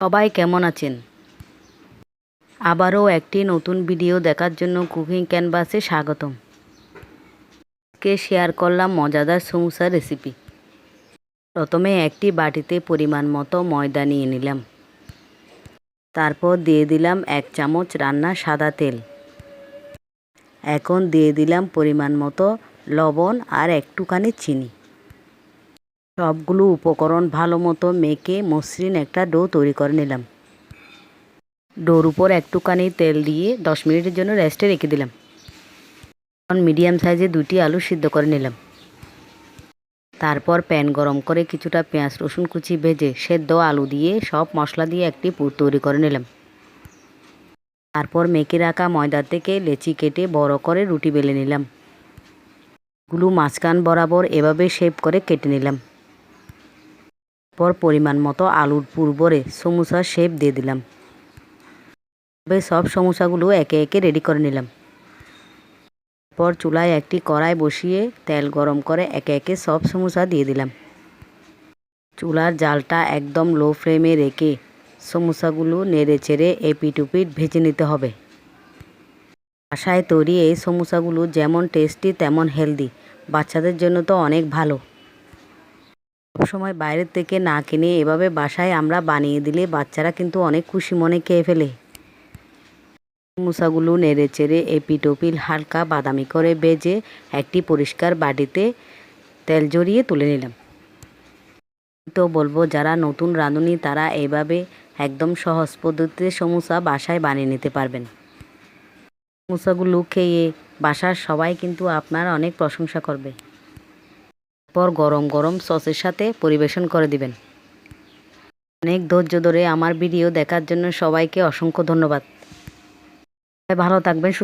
সবাই কেমন আছেন? আবারও একটি নতুন ভিডিও দেখার জন্য কুকিং ক্যানভাসে স্বাগতম। আজকে শেয়ার করলাম মজাদার সমুসার রেসিপি। প্রথমে একটি বাটিতে পরিমাণ মতো ময়দা নিয়ে নিলাম। তারপর দিয়ে দিলাম 1 চামচ রান্নার সাদা তেল। এখন দিয়ে দিলাম পরিমাণ মতো লবণ আর একটুখানি চিনি। সবগুলো উপকরণ ভালো মতো মেখে মসৃণ একটা ডো তৈরি করে নিলাম। ডোর উপর একটুখানি তেল দিয়ে 10 মিনিটের জন্য রেস্টে রেখে দিলাম। এখন মিডিয়াম সাইজে 2টি আলু সিদ্ধ করে নিলাম। তারপর প্যান গরম করে কিছুটা পেঁয়াজ রসুন কুচি ভেজে সেদ্ধ আলু দিয়ে সব মশলা দিয়ে একটি পুর তৈরি করে নিলাম। তারপর মেখে রাখা ময়দা থেকে লেচি কেটে বড় করে রুটি বেলে নিলাম। এগুলো মাঝখান বরাবর এভাবে শেপ করে কেটে নিলাম। তারপর পরিমাণ মতো আলুর পুর ভরে সমুসার শেপ দিয়ে দিলাম। তবে সব সমুসাগুলো একে একে রেডি করে নিলাম। তারপর চুলায় একটি কড়াই বসিয়ে তেল গরম করে একে একে সব সমুসা দিয়ে দিলাম। চুলার জালটা একদম লো ফ্লেমে রেখে সমুসাগুলো নেড়ে চেড়ে এপিট ওপিট ভেজে নিতে হবে। বাসায় তৈরি এই সমুসাগুলো যেমন টেস্টি তেমন হেলদি, বাচ্চাদের জন্য তো অনেক ভালো। সবসময় বাইরের থেকে না কিনে এভাবে বাসায় আমরা বানিয়ে দিলে বাচ্চারা কিন্তু অনেক খুশি মনে খেয়ে ফেলে। সমুসাগুলো নেড়ে চেড়ে এপিট ওপিট হালকা বাদামি করে ভেজে একটি পরিষ্কার বাটিতে তেল জড়িয়ে তুলে নিলাম। তো বলবো যারা নতুন রাঁধুনি তারা এইভাবে একদম সহজ পদ্ধতিতে সমুসা বাসায় বানিয়ে নিতে পারবেন। সমুসাগুলো খেয়ে বাসার সবাই কিন্তু আপনার অনেক প্রশংসা করবে। তারপর গরম গরম সসের সাথে পরিবেশন করে দিবেন। অনেক ধৈর্য ধরে আমার ভিডিও দেখার জন্য সবাইকে অসংখ্য ধন্যবাদ। ভালো থাকবেন, সুস্থ